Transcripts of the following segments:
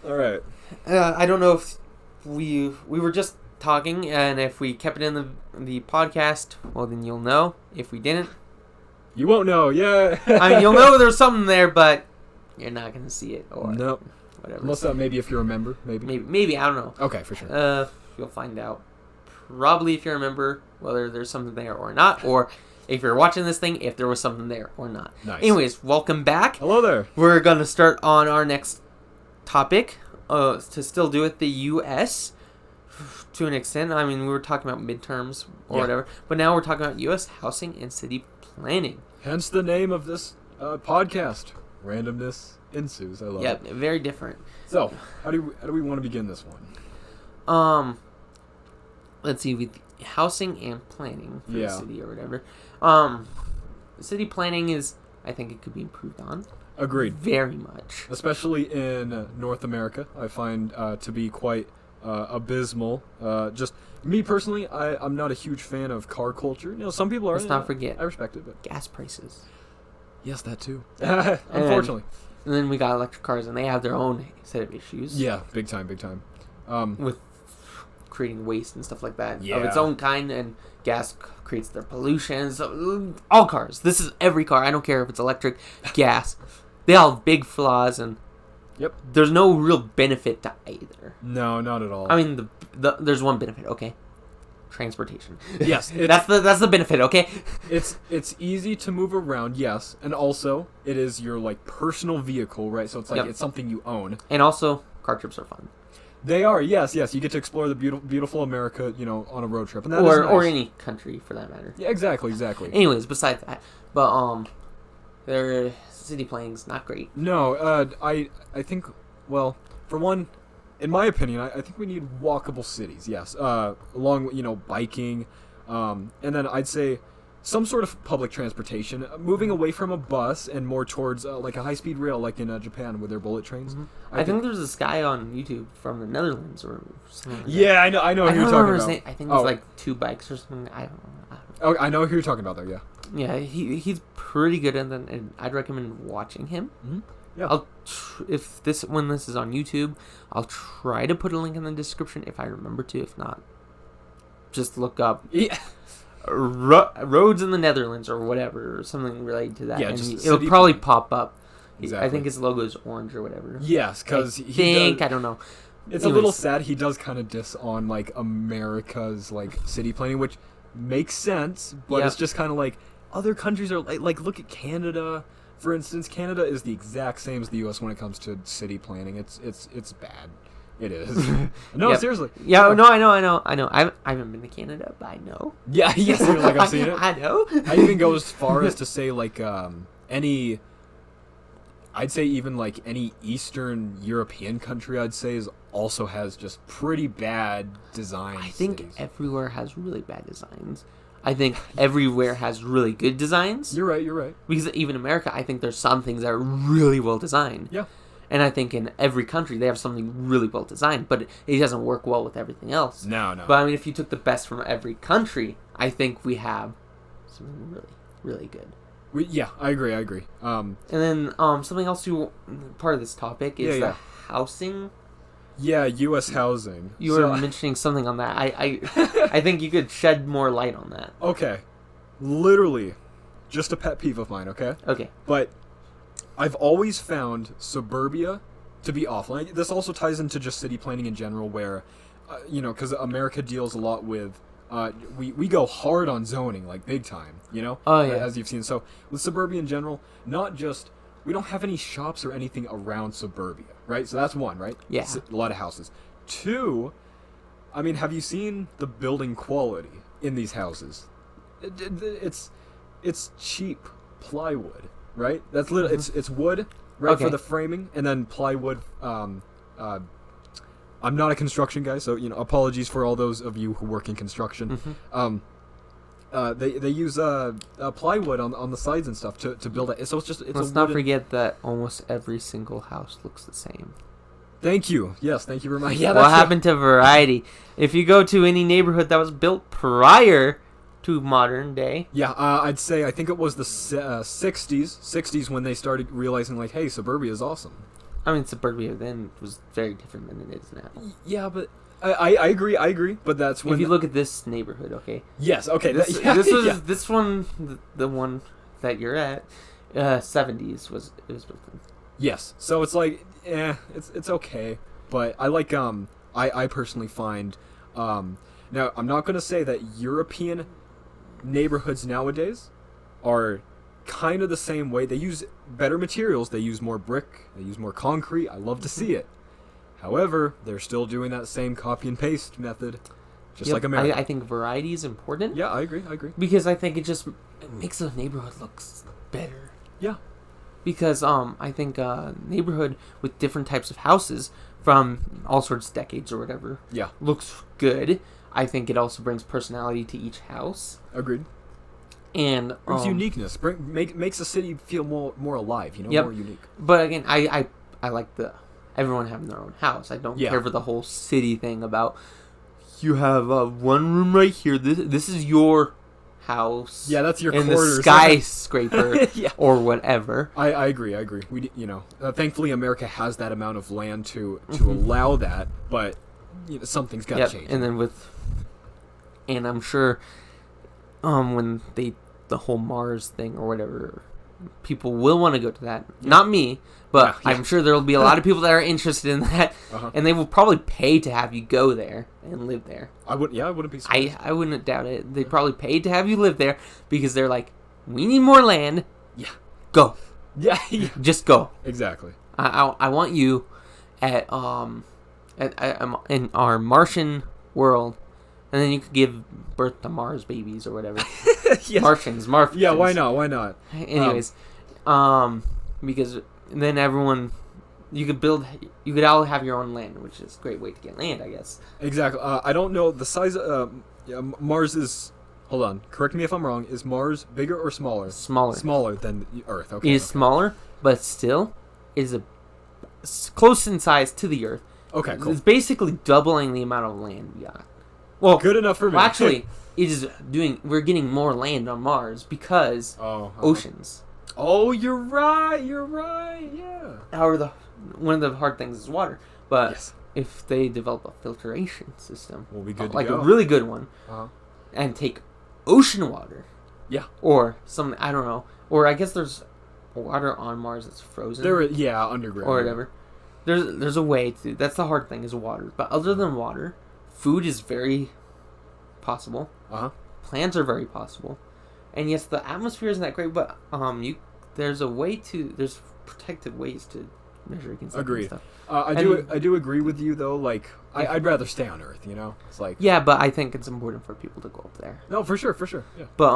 All right. I don't know if we were just talking, and if we kept it in the podcast, well, then you'll know. If we didn't, You won't know, yeah. I mean, you'll know there's something there, but you're not going to see it or Nope. whatever. Unless maybe if you remember, Maybe, I don't know. Okay, for sure. You'll find out probably if you remember whether there's something there or not, or if you're watching this thing, if there was something there or not. Nice. Anyways, welcome back. Hello there. We're going to start on our next topic, to still do with the U.S. to an extent. I mean, we were talking about midterms or whatever, but now we're talking about U.S. housing and city planning. Hence the name of this podcast, Randomness, Insues. I love it. Yep, very different. So, how do we want to begin this one? Let's see, with housing and planning for the city or whatever. City planning is, I think it could be improved on. Agreed. Very much. Especially in North America, I find to be quite abysmal. Just me personally, I'm not a huge fan of car culture. You know, some people are. Let's not forget. I respect it, but gas prices. Yes, that too. Unfortunately. And then we got electric cars, and they have their own set of issues. Yeah, big time. With creating waste and stuff like that Yeah. of its own kind, and gas creates their pollution. So, all cars. This is every car. I don't care if it's electric, gas. They all have big flaws, and there's no real benefit to either. No, not at all. I mean, there's one benefit. Okay, transportation. Yes, that's the benefit. Okay, it's easy to move around. Yes, and also it is your like personal vehicle, right? So it's like it's something you own. And also, car trips are fun. They are, yes. You get to explore the beautiful America, you know, on a road trip, and that is nice. Or any country for that matter. Yeah, exactly. Anyways, besides that, but their city planning's not great. No, I think, well, for one, in my opinion, I think we need walkable cities. Yes, along biking, and then I'd say some sort of public transportation, moving away from a bus and more towards like a high-speed rail, like in Japan with their bullet trains. Mm-hmm. I think there's this guy on YouTube from the Netherlands or something like that. I know who you're talking about. I think it's like 2 bikes or something. I don't know. Oh, I know who you're talking about there. Yeah. Yeah, he's pretty good, and I'd recommend watching him. Mm-hmm. Yeah. When this is on YouTube, I'll try to put a link in the description if I remember to. If not, just look up. Yeah. Roads in the Netherlands or whatever, or something related to that. Yeah, and just it'll probably pop up. Exactly. I think his logo is orange or whatever. Yes, because I don't know. It's a little sad. He does kind of diss on like America's like city planning, which makes sense, but it's just kind of like other countries are like look at Canada, for instance. Canada is the exact same as the U.S. when it comes to city planning. It's bad. It is. No, seriously. Yeah, no, I know. I haven't been to Canada, but I know. Yeah, yes, like I've seen it. I know. I even go as far as to say like I'd say even like any Eastern European country also has just pretty bad designs. I think everywhere has really bad designs. I think everywhere has really good designs. You're right. Because even America, I think there's some things that are really well designed. Yeah. And I think in every country they have something really well designed, but it doesn't work well with everything else. No. But I mean, if you took the best from every country, I think we have something really, really good. I agree. And then something else part of this topic is the housing. Yeah, U.S. housing. You were mentioning something on that. I think you could shed more light on that. Okay. Literally, just a pet peeve of mine, okay? Okay. But I've always found suburbia to be awful. And this also ties into just city planning in general where, because America deals a lot with, we go hard on zoning, like big time, Oh, yeah. As you've seen. So with suburbia in general, we don't have any shops or anything around suburbia, right? So that's one, right? Yeah. A lot of houses. 2, I mean, have you seen the building quality in these houses? It's cheap plywood, right? That's it's wood, right, for the framing, and then plywood. I'm not a construction guy, so apologies for all those of you who work in construction. Mm-hmm. They use plywood on the sides and stuff to build it. So it's Let's not forget that almost every single house looks the same. Thank you. Yes, thank you very much. Yeah, what happened to variety? If you go to any neighborhood that was built prior to modern day. Yeah, I'd say I think it was the 60s when they started realizing like, hey, suburbia is awesome. I mean, suburbia then was very different than it is now. Yeah, but I agree. But that's when if you look at this neighborhood, okay. Yes. Okay. This one, the one that you're at, 70s was built in. Yes. So it's like, it's okay. But I like I personally find now I'm not gonna say that European neighborhoods nowadays are kind of the same way. They use better materials. They use more brick. They use more concrete. I love to see it. However, they're still doing that same copy and paste method, just like America. I think variety is important. Yeah, I agree. Because I think it makes a neighborhood look better. Yeah. Because I think a neighborhood with different types of houses from all sorts of decades or whatever looks good. I think it also brings personality to each house. Agreed. And brings uniqueness. Makes a city feel more alive. More unique. But again, I like everyone having their own house. I don't care for the whole city thing about you have one room right here. This is your house. Yeah, that's your in quarters. The skyscraper or whatever. I agree. We thankfully America has that amount of land to allow that, but something's got to change. And then and I'm sure when the whole Mars thing or whatever, people will want to go to that. Not me, but I'm sure there will be a lot of people that are interested in that, and they will probably pay to have you go there and live there. I wouldn't be surprised. I wouldn't doubt it. They probably paid to have you live there because they're like, we need more land. Yeah. Go. Yeah. Just go. Exactly. I want you at in our Martian world. And then you could give birth to Mars babies or whatever. Martians. Yeah, why not? Anyways, because then you could all have your own land, which is a great way to get land, I guess. Exactly. I don't know the size Mars is, hold on, correct me if I'm wrong, is Mars bigger or smaller? Smaller than Earth, okay. It is smaller, but still is close in size to the Earth. Okay, cool. It's basically doubling the amount of land we got. Well, good enough for me. Well, actually, we're getting more land on Mars because oceans. Oh, you're right. Yeah. One of the hard things is water, but if they develop a filtration system, we'll be good to like go. a really good one, and take ocean water, or some, I don't know, or I guess there's water on Mars that's frozen. Underground or whatever. There's a way to. That's the hard thing is water, but other than water. Food is very possible. Plants are very possible. And yes, the atmosphere isn't that great, but there's protected ways to measure against Agreed. Stuff. I do agree with you though. Like I'd rather stay on Earth. It's like but I think it's important for people to go up there. No, for sure. Yeah. But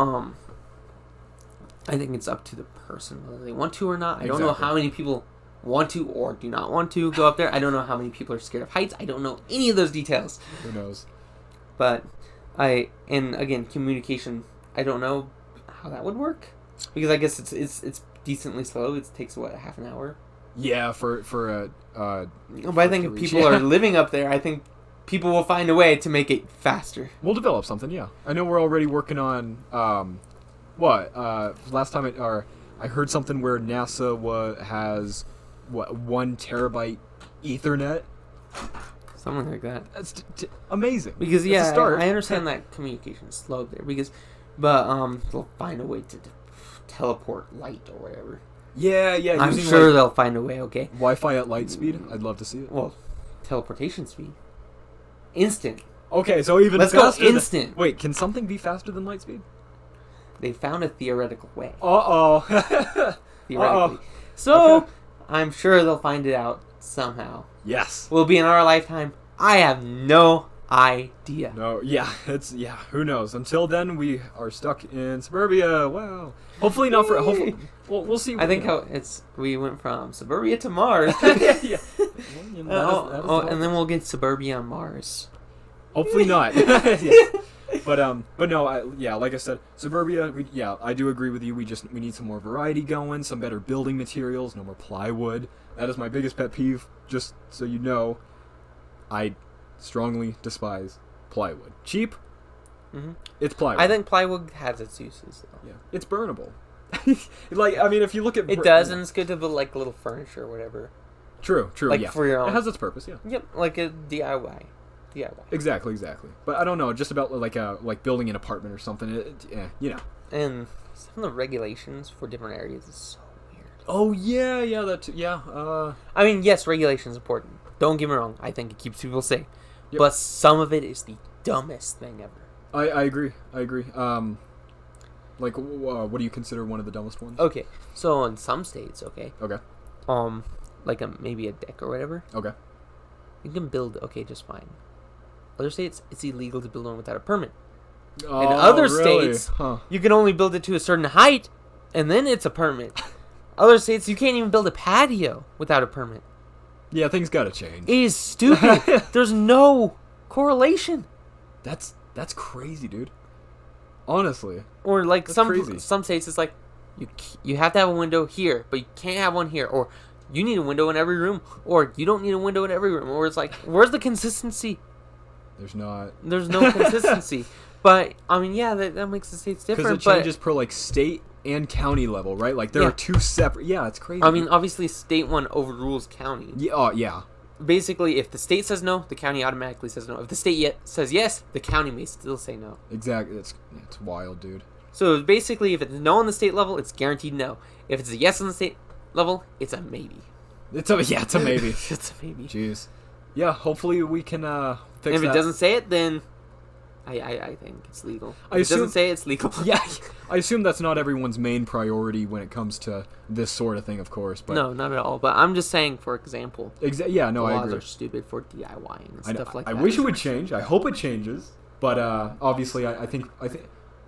I think it's up to the person whether they want to or not. I don't know how many people want to or do not want to go up there. I don't know how many people are scared of heights. I don't know any of those details. Who knows? But and again, communication, I don't know how that would work because I guess it's decently slow. It takes half an hour. Yeah, for but I think if people are living up there, I think people will find a way to make it faster. We'll develop something. Yeah, I know we're already working on last time I heard something where NASA has 1 terabyte Ethernet. Something like that. That's amazing. Because I understand that communication is slow there. But they'll find a way to teleport light or whatever. Yeah. I'm sure they'll find a way. Okay. Wi-Fi at light speed. I'd love to see it. Well, teleportation speed, instant. Okay, so even let's faster go instant. Wait, can something be faster than light speed? They found a theoretical way. Theoretically. So. Okay. I'm sure they'll find it out somehow. Yes. Will it be in our lifetime? I have no idea. No, who knows? Until then, we are stuck in suburbia. Wow. Hopefully not for. Hopefully, we'll see. I think we went from suburbia to Mars. Yeah. And then we'll get suburbia on Mars. Hopefully not. But no, like I said, suburbia. I do agree with you. We need some more variety going, some better building materials, no more plywood. That is my biggest pet peeve. Just so you know, I strongly despise plywood. Cheap. Mm-hmm. It's plywood. I think plywood has its uses, though. Yeah, it's burnable. If you look at it does, and it's good to build like little furniture or whatever. True, like yeah. for your own. It has its purpose, yeah. Yep, like a DIY. Exactly. But I don't know, just about like building an apartment or something. You know. And some of the regulations for different areas is so weird. Oh yeah, I mean, yes, regulation is important. Don't get me wrong. I think it keeps people safe. Yep. But some of it is the dumbest thing ever. I agree. Like, what do you consider one of the dumbest ones? Okay, so in some states, Okay. like maybe a deck or whatever, Okay. you can build just fine. Other states, it's illegal to build one without a permit. Oh, In other really? states, you can only build it to a certain height, and then it's a permit. Other states, you can't even build a patio without a permit. Yeah, things gotta change. It is stupid. There's no correlation. That's crazy, dude. Honestly. Or like That's some crazy. states, it's like you have to have a window here, but you can't have one here, or you need a window in every room, or you don't need a window in every room. Or it's like, where's the consistency? There's not. There's no consistency. But I mean, yeah, that makes the states different. Because it changes per like state and county level, right? Like there are two separate. Yeah, it's crazy. I mean, obviously, state one overrules county. Yeah. Oh, yeah. Basically, if the state says no, the county automatically says no. If the state says yes, the county may still say no. Exactly. It's wild, dude. So basically, if it's no on the state level, it's guaranteed no. If it's a yes on the state level, it's a maybe. It's a maybe. It's a maybe. Jeez. Yeah. Hopefully we can fix And if that. it doesn't say it, then I think it's legal. If it doesn't say it, it's legal. Yeah. I assume that's not everyone's main priority when it comes to this sort of thing, of course. But No, not at all. But I'm just saying, for example, yeah. No, I laws agree. are stupid for DIYing and I know. stuff like I that. wish it would change. I hope it changes. But obviously, I think I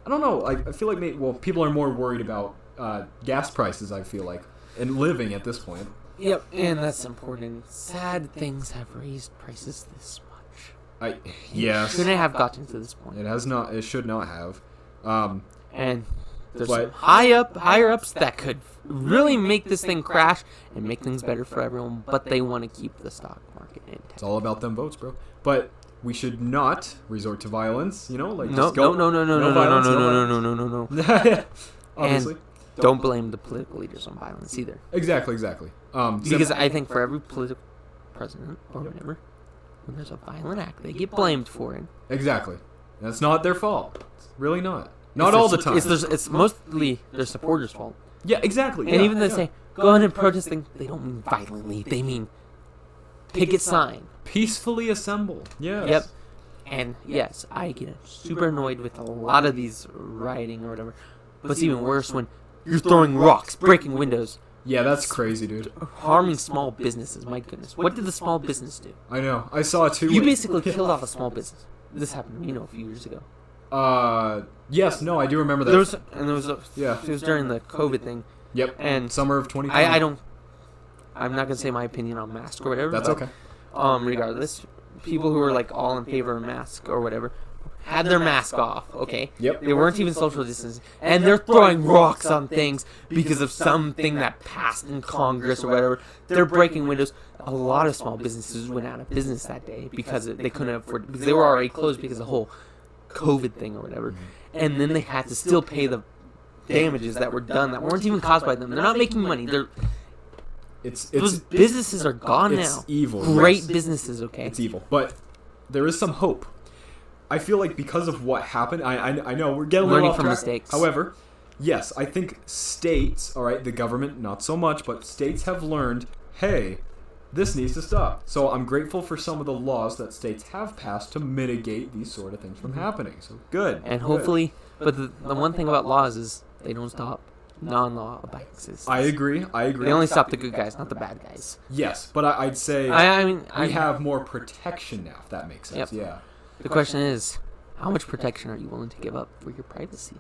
don't know. I feel like people are more worried about gas prices. I feel like and living at this point. Yep, and that's important. Sad things have raised prices this much. Yes. Shouldn't have gotten to this point. It has not. It should not have. And there's But- some higher ups that could really make this thing crash and make things better for everyone, but they want to keep the stock market intact. It's all about them votes, bro. But we should not resort to violence. You know, like No, just go. no. Obviously. Don't blame the political leaders on violence either. Exactly. Because I think for every political president or whatever, when there's a violent act, they get blamed for it. Exactly. That's not their fault. It's really not. Not all the time. It's mostly their supporters' fault. Yeah, exactly. And even they say, go ahead and protest things, they don't mean violently. They mean picket sign. Peacefully assemble. Yes. Yep. And yes, I get super annoyed with a lot of these rioting or whatever. But it's even worse when you're throwing rocks, breaking windows, Yeah, that's crazy, dude. harming small businesses. My goodness. What did the small business do? I know. I saw it too. You basically killed off a small business. This happened, a few years ago. Yes, no, I do remember that. It was during the COVID thing. Yep. And Summer of 2020. I'm not gonna say my opinion on masks or whatever. That's but, okay. Regardless, people who were like all in favor of masks or whatever had their mask off. Okay. Yep. They weren't even social distancing, and they're throwing rocks on things because of something that passed in Congress or whatever. They're breaking windows. A lot of small businesses went out of business that day because they couldn't afford, because they were already closed because of the whole COVID thing or whatever. And then they had to still pay the damages that were done that weren't even caused by them. They're not making money. Those businesses are gone now. It's evil. Great yes. businesses, okay? It's evil, but there is some hope. I feel like because of what happened, I know we're getting a little Learning off from track. mistakes. However, yes, I think states, all right, the government not so much, but states have learned, hey, this needs to stop. So I'm grateful for some of the laws that states have passed to mitigate these sort of things from happening. So good. And hopefully, but the one thing about laws is they don't stop non-law offenses. I agree. They only stop the good guys, not the bad guys. Yes, but I'd say we have more protection now, if that makes sense. Yep. Yeah. The question is, how much protection are you willing to give up for your privacy?